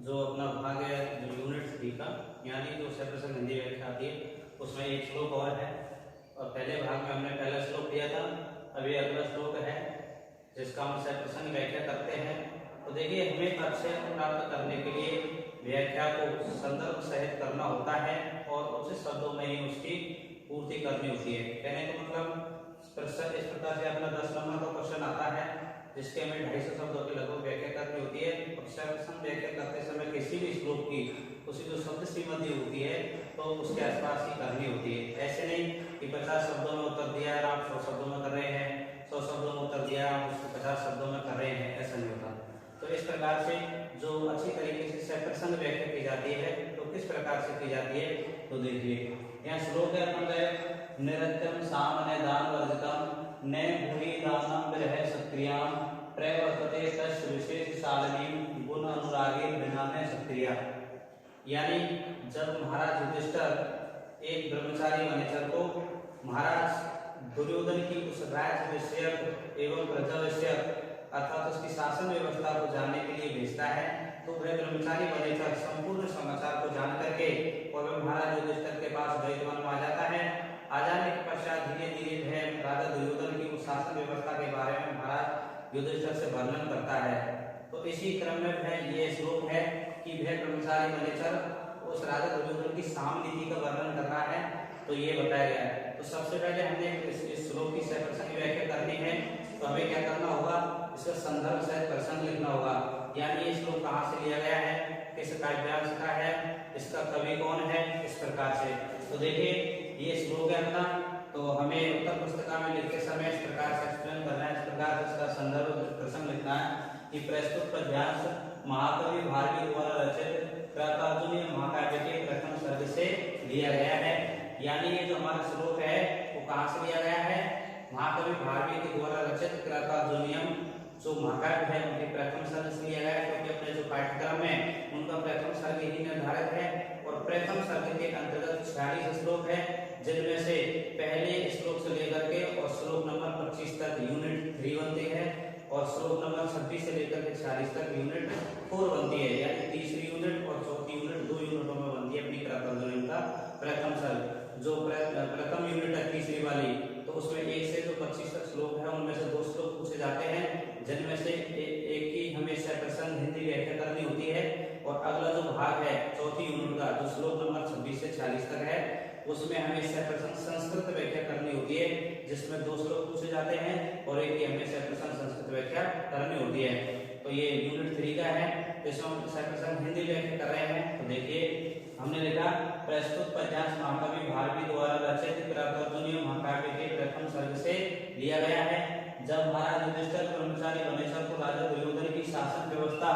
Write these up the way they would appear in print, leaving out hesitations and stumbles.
जो अपना भाग है जो यूनिट 3 का, यानी जो सेपरेशन हिंदी व्याख्या आती है, उसमें एक श्लोक और है। और पहले भाग में हमने पहला श्लोक दिया था, अभी अगला श्लोक है जिसका हम सेपरेशन व्याख्या करते हैं। तो देखिए, हमें अक्षय प्राप्त करने के लिए व्याख्या को संदर्भ सहित करना होता है और उचित शब्दों में ही उसकी पूर्ति करनी होती है। कहने का मतलब प्रश्न इस प्रकार से अपना 10 नंबर का क्वेश्चन आता है जिसके हमें 250 शब्दों की लगभग व्याख्या करनी होती है। सेपरेशन व्याख्या करते समय किसी भी श्लोक की उसकी जो शब्द सीमा दी होती है तो उसके आसपास ही करनी होती है। ऐसे नहीं कि 50 शब्दों में उत्तर दिया और आप 100 शब्दों में कर रहे हैं, 100 शब्दों में उत्तर दिया आप उसको 50 शब्दों में कर रहे हैं, ऐसा नहीं होता। तो इस प्रकार से जो अच्छी तरीके से सेपरेशन व्याख्या की जाती है तो किस प्रकार से की जाती है, तो देखिए यहाँ श्लोक है अपन निरत्यम सामने दान वर्जितम ने भूरि दानम विरह सक्रियाम प्रवर्तते तस् विशेष सालनीम गुण अनुरागी विनाने सक्रिया। यानी जब महाराज युधिष्ठिर एक ब्रह्मचारी वनेचर को महाराज दुर्योधन की उस राज्य विषयक एवं प्रजा विषयक अर्थात उसकी शासन व्यवस्था को जानने के लिए भेजता है, तो वह ब्रह्मचारी वनेचर संपूर्ण समाचार को जान करके और वह महाराज युधिष्ठिर के पास द्वैतवन में आ जाता है। आ जाने के पश्चात धीरे धीरे वह राजा दुर्योधन की उस शासन व्यवस्था के बारे में महाराज युधिष्ठिर से वर्णन करता है। तो इसी क्रम में वह ये श्लोक है कि वह ब्रह्मचारी वनेचर उस राजा दुर्योधन की साम नीति का वर्णन कर रहा है, तो ये बताया गया है। तो सबसे पहले हमने इस श्लोक की सेपरेशन की व्याख्या करनी है, तो हमें क्या करना होगा, इसका संदर्भ सहित प्रसंग लिखना होगा। यानी ये श्लोक कहाँ से लिया गया है, किस काव्यांश का है, इसका कवि कौन है, इस प्रकार से। तो देखिए ये श्लोक है अपना, तो हमें उत्तर पुस्तिका में लिखते समय इस प्रकार से एक्सप्लेन करना है, इस प्रकार से इसका संदर्भ प्रसंग लिखना है कि प्रस्तुत पद्यांश महाकवि भारवी द्वारा रचित कृतार्जुनीय महाकाव्य के प्रथम सर्ग से लिया गया है। यानी ये जो हमारा श्लोक है वो कहाँ से लिया गया है, महाकवि भारवी के द्वारा रचित कृतार्जुनीयम जो महाकाव्य है उनके प्रथम सर्ग से लिया गया है, क्योंकि अपने जो पाठ्यक्रम है उनका प्रथम सर्ग ही निर्धारित है। और प्रथम सर्ग के अंतर्गत 46 श्लोक है, जिनमें से पहले श्लोक से लेकर के और श्लोक नंबर 25 तक यूनिट 3 बनती है और श्लोक नंबर 26 से लेकर के 46 तक यूनिट 4 बनती है। यानी तीसरी यूनिट और चौथी यूनिट 2 यूनिटों में बनती है अपनी कृतार्जुनीयम का प्रथम सर्ग। जो प्रथम यूनिट है तीसरी वाली, तो उसमें 1 से जो 25 तक श्लोक है उनमें से 2 श्लोक पूछे जाते हैं, जिनमें से एक की हमें सेपरेशन हिंदी व्याख्या करनी होती है। और अगला जो भाग है चौथी यूनिट का जो श्लोक नंबर 26 से 40 तक है, उसमें हमें सेपरेशन संस्कृत व्याख्या करनी होती है, जिसमें 2 श्लोक पूछे जाते हैं और एक की हमें सेपरेशन संस्कृत व्याख्या करनी होती है। तो ये यूनिट 3 का है, इसमें हम सेपरेशन हिंदी व्याख्या कर रहे हैं। तो देखिए हमने लिखा प्रस्तुत पद्यांश महाकवि भारवी द्वारा रचित कृतार्जुनीय महाकाव्य के प्रथम सर्ग से लिया गया है। जब महाराज युधिष्ठिर ब्रह्मचारी वनेचर को राजा दुर्योधन की शासन व्यवस्था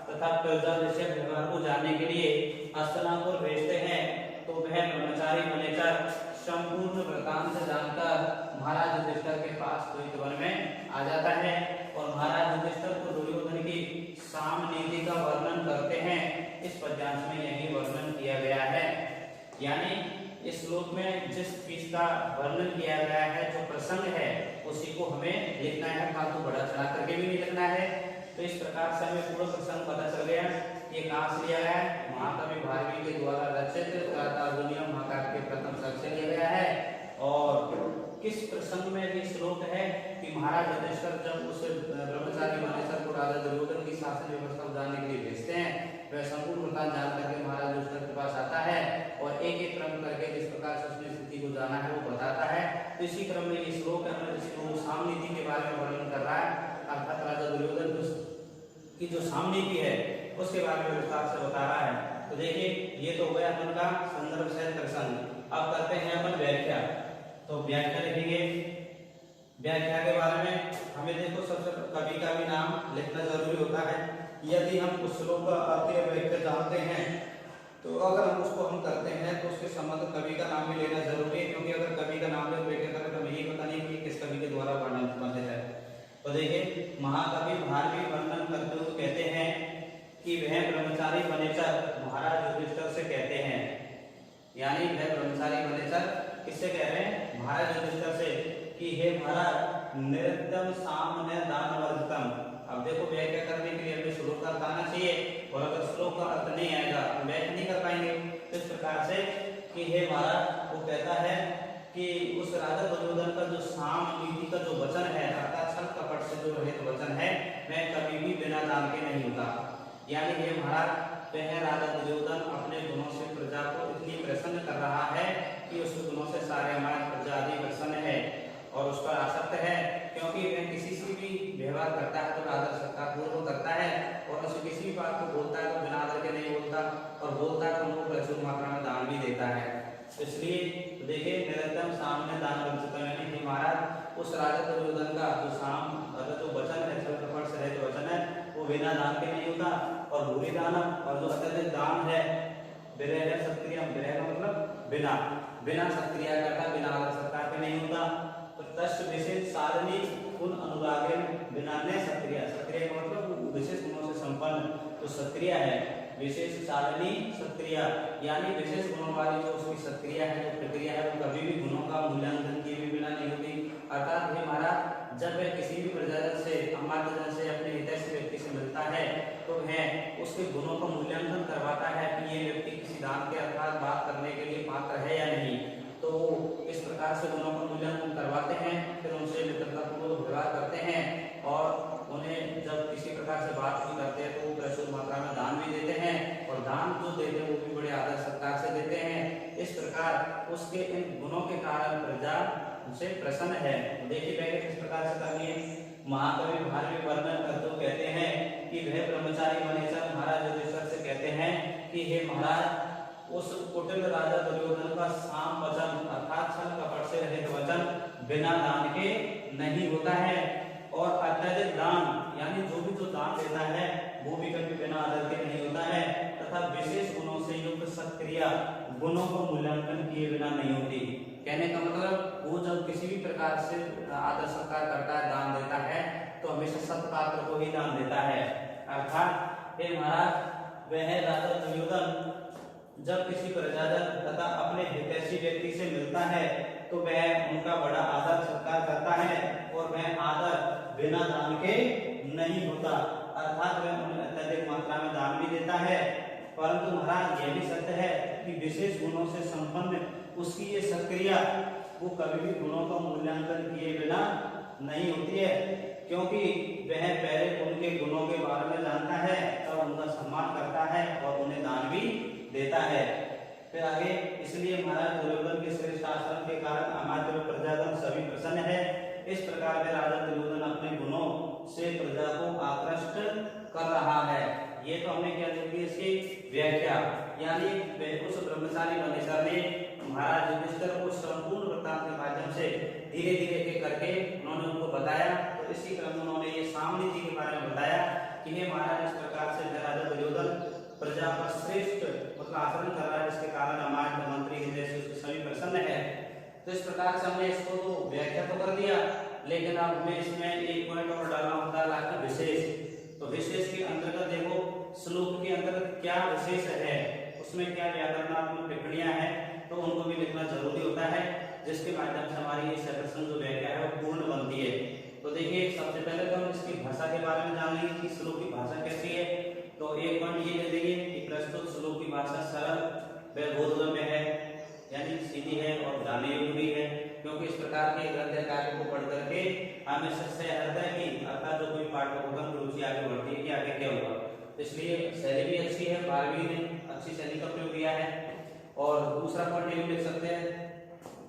तथा प्रजा विषयक व्यवहार को जानने के लिए हस्तिनापुर भेजते हैं, तो वह ब्रह्मचारी वनेचर संपूर्ण वृत्तांत जानकर महाराज युधिष्ठिर के पास द्वैतवन में आ जाता है और महाराज युधिष्ठिर को दुर्योधन की साम नीति का वर्णन करते हैं। इस पद्यांश में यही वर्णन किया गया है। यानी इस श्लोक में जिस चीज का वर्णन किया गया है, जो प्रसंग है, उसी को हमें लिखना है, फालतू बढ़ा चढ़ा करके भी नहीं लिखना है। तो इस प्रकार से हमें पूरा प्रसंग पता चल गया। ये कहाँ से लिया गया है, महाकवि भारवी के द्वारा रचित कृतार्जुनीयम महाकाव्य के प्रथम सर्ग से लिया गया है। और किस प्रसंग में ये श्लोक है कि महाराज युधिष्ठिर जब उस ब्रह्मचारी वनेचर को राजा दुर्योधन की शासन व्यवस्था को जानने के लिए भेजते हैं, वह संपूर्ण वृत्तांत जान करके महाराज युधिष्ठिर के पास आता है और एक एक क्रम करके जिस प्रकार से उसने स्थिति को जाना है वो बताता है। तो इसी क्रम में ये श्लोक है जिसको साम नीति के बारे में वर्णन कर रहा है, अर्थात राजा दुर्योधन की जो साम नीति है उसके बारे में विस्तार से बता रहा है। तो देखिए ये तो हो गया अपन का संदर्भ सहित प्रसंग। अब करते हैं अपन व्याख्या। तो व्याख्या लिखेंगे। व्याख्या के बारे में हमें देखो सबसे कवि का भी नाम लिखना जरूरी होता है। यदि हम उस श्लोक का अर्थ या व्याख्या जानते हैं, तो अगर हम उसको करते हैं तो उसके संबंध कवि का नाम भी लेना जरूरी है, क्योंकि अगर कवि का नाम ले व्याख्या करें तो हमें ये पता नहीं कि किस कवि के द्वारा वर्णित है। तो देखिए महाकवि भारवी वर्णन करते हुए कहते हैं कि वह ब्रह्मचारी वनेचर महाराज युधिष्ठिर से कहते हैं। यानी वह ब्रह्मचारी वनेचर किससे कह रहे हैं, महाराज युधिष्ठिर से, कि हे महाराज निरतम सामने दान वर्जितम, अब देखो व्याख्या करने के लिए हमें श्लोक का अर्थ आना चाहिए, और अगर श्लोक का अर्थ नहीं आएगा तो व्याख्या नहीं कर पाएंगे। इस प्रकार से कि हे महाराज, वो कहता है कि उस राजा दुर्योधन का जो साम नीति का जो वचन है, अर्थात छल कपट से जो रहित वचन है, वह कभी भी बिना दान के नहीं होता। यानी हे महाराज, वह राजा दुर्योधन अपने गुणों से प्रजा को इतनी प्रसन्न कर रहा है कि उस गुणों से सारे हमारे प्रजा आदि प्रसन्न है और उस पर आसक्त है, क्योंकि वह किसी से भी व्यवहार करता है तो आदर सत्कार पूर्वक करता है, और उसे किसी भी बात को बोलता है तो बिना आदर के नहीं बोलता, और बोलता है तो उनको प्रचुर मात्रा में दान भी देता है। इसलिए देखिए, निरंतर सामने दान वंचित यानी महाराज उस राजा दुर्योधन का जो साम जो वचन है, छल कपट से रहित वचन है, वो बिना दान के नहीं होता, और भूरी दान और जो अत्यधिक दान है, विरह सत्क्रिया, विरह का मतलब बिना बिना सत्क्रिया करता, बिना आदर सत्कार के नहीं होता। तो तस्य विशेष साधनी उन अनुरागे बिना ने सत्क्रिया, सत्क्रिया का मतलब विशेष गुणों से संपन्न जो सत्क्रिया है, विशेष साधनी सत्क्रिया यानी विशेष गुणों वाली जो उसकी सत्क्रिया है, जो प्रक्रिया है, वो कभी भी गुणों का मूल्यांकन किए बिना नहीं होती। अर्थात हे महाराज, जब वह किसी भी प्रजाजन से, अमात्यजन से, अपने हितैषी व्यक्ति से मिलता है तो वह उसके गुणों का मूल्यांकन करवाता है कि ये व्यक्ति किसी दान के अर्थात बात करने के लिए पात्र है या नहीं। तो इस प्रकार से गुणों का मूल्यांकन करवाते हैं, फिर उनसे मित्रतापूर्वक व्यवहार करते हैं, और उन्हें जब किसी प्रकार से बात भी करते हैं तो वो प्रचुर मात्रा में दान भी देते हैं, और दान जो देते हैं वो भी बड़े आदर सत्कार से देते हैं। इस प्रकार उसके इन गुणों के कारण प्रजा उनसे प्रसन्न है। देखिए पहले किस प्रकार से करनी है। महाकवि भारवी वर्णन करते कहते हैं कि वह ब्रह्मचारी मनेसर महाराज युधिष्ठिर से कहते हैं कि हे महाराज, उस कुटिल राजा दुर्योधन का साम वचन अर्थात छल कपट से रहित वचन बिना दान के नहीं होता है, और अत्यधिक दान यानी जो भी जो दान देता है वो भी कभी बिना आदर के नहीं होता है, तथा विशेष गुणों से युक्त सत्क्रिया गुणों को मूल्यांकन किए बिना नहीं होती। कहने का मतलब वो जब किसी भी प्रकार से आदर सत्कार करता है, दान देता है, तो हमेशा सत्पात्र को ही दान देता है। अर्थात हे महाराज, वह राजा दुर्योधन जब किसी प्रजाजन तथा अपने हितैषी व्यक्ति से मिलता है तो वह उनका बड़ा आदर सत्कार करता है, और वह आदर बिना दान के नहीं होता, अर्थात वह उन्हें अत्यधिक मात्रा में दान भी देता है। परंतु महाराज यह भी सत्य है कि विशेष गुणों से संपन्न उसकी ये सत्क्रिया वो कभी भी गुणों का मूल्यांकन किए बिना नहीं होती है, क्योंकि वह पहले उनके गुणों के बारे में जानता है, तब उनका सम्मान करता है और उन्हें दान भी देता है। फिर आगे, इसलिए महाराज दुर्योधन के श्रेष्ठ आचरण के कारण अमात्य व प्रजागण सभी प्रसन्न है। इस प्रकार में राजा दुर्योधन अपने गुणों से प्रजा को आकृष्ट कर रहा है। ये तो हमने क्या देखी इसकी व्याख्या, यानी उस ब्रह्मचारी मनेसर ने महाराज युधिष्ठिर को संपूर्ण वृत्तांत के माध्यम से धीरे धीरे के करके उन्होंने उनको बताया। तो इसी क्रम में उन्होंने ये सामनी जी के बारे में बताया कि हे महाराज, इस प्रकार से राजा दुर्योधन प्रजा पर श्रेष्ठ मतलब आचरण कर रहा है, जिसके कारण हमारे मंत्री जैसे उसके सभी प्रसन्न है। तो इस प्रकार से हमने इसको तो व्याख्या तो कर दिया, लेकिन अब हमें इसमें एक पॉइंट और डालना होता है विशेष। तो विशेष के अंतर्गत देखो, श्लोक के अंतर्गत क्या विशेष है, उसमें क्या व्याकरणात्मक टिप्पणियां हैं, तो उनको भी लिखना जरूरी होता है, जिसके माध्यम से हमारी ये सदर्शन जो व्याख्या है वो पूर्ण बनती है। तो देखिए, सबसे पहले तो हम इसकी भाषा के बारे में जान लेंगे कि श्लोक की भाषा कैसी है। तो एक पॉइंट ये ले देंगे कि प्रस्तुत श्लोक की भाषा सरल व बोधगम्य है, यानी सीधी है और जानने योग्य भी है, क्योंकि इस प्रकार के गद्य कार्य को पढ़ करके हमें सच्चाई आता है कि अर्थात जो कोई पाठ होगा रुचि आगे बढ़ती है कि आगे क्या होगा। इसलिए शैली भी अच्छी है, भारवी ने अच्छी शैली का प्रयोग किया है। और दूसरा पॉइंट ये लिख सकते हैं,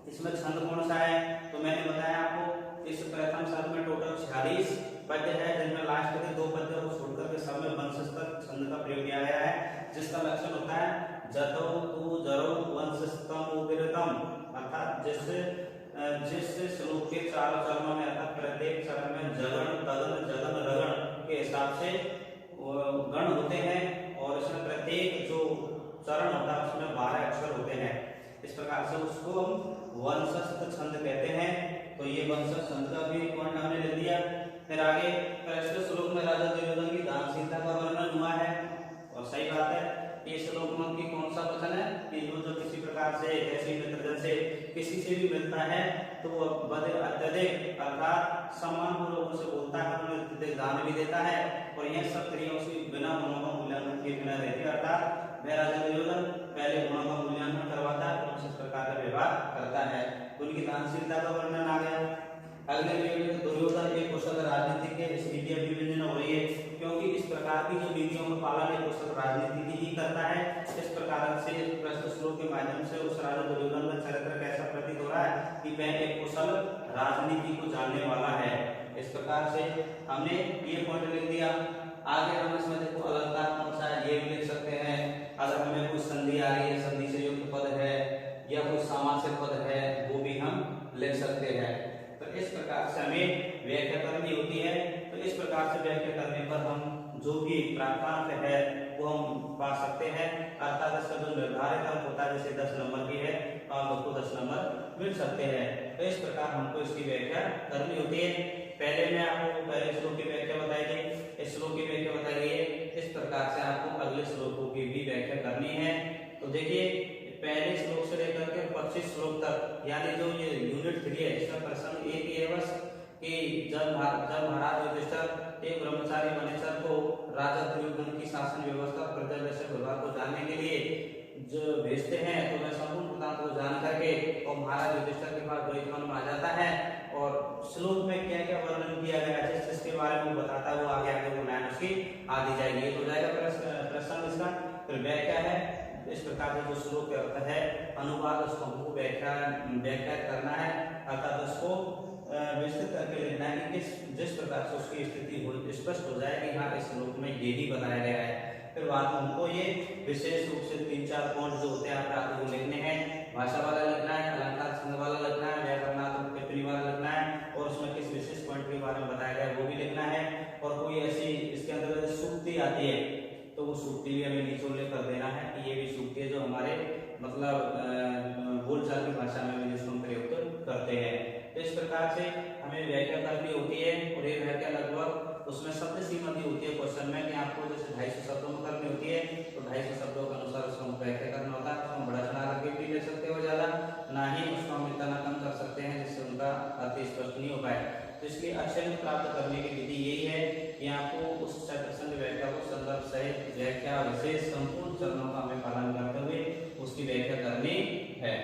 इसमें छंद कौन सा है, तो मैंने बताया आपको इस प्रथम सर्ग में टोटल 46 पद्य है, जिनमें लास्ट के 2 पद्यों को छोड़कर के सब में वंशस्तक छंद का प्रयोग किया गया है, जिसका लक्षण होता है जतो तु जरो वंशस्तम उदिरतम, अर्थात जिस श्लोक के चारों चरणों में अर्थात प्रत्येक चरण में जगन तगन जगन रगन के हिसाब से गण होते हैं, और इसमें प्रत्येक जो चरण होता है उसमें 12 अक्षर होते हैं। इस प्रकार से उसको हम वंशस्थ छंद कहते हैं। तो ये वंशस्थ छंद का भी पॉइंट हमने ले दिया। फिर आगे प्रस्तुत श्लोक में राजा दुर्योधन की दानशीलता का वर्णन हुआ है, और सही बात है। ये श्लोक में की कौन सा वचन है कि जो किसी प्रकार से ऐसी मित्रजन से किसी से भी मिलता है तो वो अत्यधिक अर्थात सम्मानपूर्वक लोगों से बोलता है, उन्हें अत्यधिक दान भी देता है और यह सब क्रिया उसकी बिना गुणों का मूल्यांकन किए बिना रहती है। अर्थात वह राजा दुर्योधन पहले गुणों का मूल्यांकन करवाता है और इस प्रकार का व्यवहार करता है। उनकी दानशीलता का वर्णन आ गया। अगले वीडियो में दुर्योधन एक कुशल राजनीतिक के इस वीडियो विभाजन हो रही है, क्योंकि इस प्रकार की जो नीतियों का पालन एक कुशल राजनीति ही करता है। इस प्रकार से प्रस्तुत श्लोक के माध्यम से उस राजा दुर्योधन का चरित्र कैसा प्रतीत हो रहा है कि वह एक कुशल राजनीति को जानने वाला है। इस प्रकार से हमने ये पॉइंट लिख दिया। आगे हम इसमें देखो अलंकार कौन सा है ये भी लिख सकते हैं। अगर हमें कोई संधि आ रही है, संधि से युक्त पद है या कोई समासित पद है, वो भी हम लिख सकते हैं। तो इस प्रकार से हमें व्याख्या करनी होती है। तो इस प्रकार से व्याख्या करने पर हम जो भी प्राप्तांक है वो हम पा सकते हैं। अर्थात इसका जो निर्धारित अंक होता है, जैसे 10 नंबर की है तो हम उसको 10 नंबर मिल सकते हैं। तो इस प्रकार हमको इसकी व्याख्या करनी होती है। पहले मैं आपको पहले श्लोक की व्याख्या बताई गई, इस श्लोक की व्याख्या बताई गई है। इस प्रकार से आपको अगले श्लोकों की भी व्याख्या करनी है। तो देखिए पहले श्लोक से लेकर के 25 श्लोक तक, यानी जो ये यूनिट 3 है, इसका प्रसंग एक ही है बस कि जब महाराज युधिष्ठिर एक ब्रह्मचारी वनेचर को राजा दुर्योधन की शासन व्यवस्था प्रजा जैसे व्यवहार को जानने के लिए जो भेजते हैं, तो वह संपूर्ण वृत्तांत को जान करके और महाराज युधिष्ठिर के पास द्वैतवन में आ जाता है और श्लोक में क्या क्या वर्णन किया गया है जिसके बारे में बताता है, वो आगे आगे वो लाइन उसकी आ दी जाएगी। ये तो जाएगा प्रसंग इसका। फिर व्याख्या है, इस प्रकार से जो श्लोक के अर्थ है अनुवाद उसको हमको व्याख्या करना है, अर्थात उसको विस्तृत करके लिखना है कि जिस प्रकार से उसकी स्थिति हो स्पष्ट हो जाए कि हाँ इस श्लोक में ये भी बताया गया है। फिर बाद में हमको ये विशेष रूप से 3-4 पॉइंट जो होते हैं आपको लिखने हैं। भाषा वाला लिखना है, अलंकार छंद वाला लिखना है, व्याकरणात्मक टिप्पणी वाला लिखना है और उसमें किस विशेष पॉइंट के बारे में बताया गया है वो भी लिखना है। और कोई ऐसी इसके अंदर सूक्ति आती है तो वो सूक्ति भी हमें नीचे उल्लेख कर देना है कि ये भी सूक्ति है जो हमारे मतलब बोलचाल की भाषा में भी जिसको हम प्रयोग करते हैं। तो इस प्रकार से हमें व्याख्या करनी होती है और ये व्याख्या लगभग उसमें शब्द सीमा दी होती है क्वेश्चन में कि आपको जैसे 250 शब्दों में करनी होती है, तो 250 शब्दों के अनुसार उसको व्याख्या करना होता है। तो हम बड़ा चढ़ा करके भी ले सकते हो ज्यादा, ना ही उसको हम इतना कम कर सकते हैं जिससे उनका अर्थ स्पष्ट नहीं हो पाए। तो इसलिए अक्षर प्राप्त करने की विधि यही है कि आपको उस प्रसंग व्याख्या को संदर्भ सहित व्याख्या विशेष संपूर्ण चरणों का हमें पालन करते हुए उसकी व्याख्या करनी है।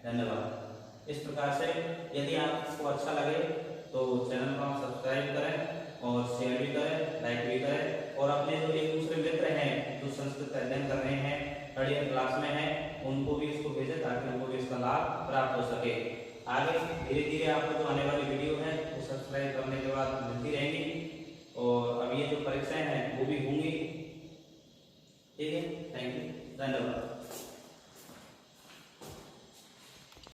धन्यवाद। इस प्रकार से यदि आपको अच्छा लगे तो चैनल को सब्सक्राइब करें और शेयर भी करें, लाइक भी करें और अपने जो एक दूसरे मित्र हैं जो संस्कृत अध्ययन कर रहे हैं, थर्ड ईयर क्लास में हैं, उनको भी इसको भेजें ताकि उनको भी इसका लाभ प्राप्त हो सके। आगे धीरे धीरे आपको जो आने वाली वीडियो है वो सब्सक्राइब करने के बाद मिलती रहेंगी और अब ये जो परीक्षाएं हैं वो भी होंगी। ठीक है, थैंक यू, धन्यवाद।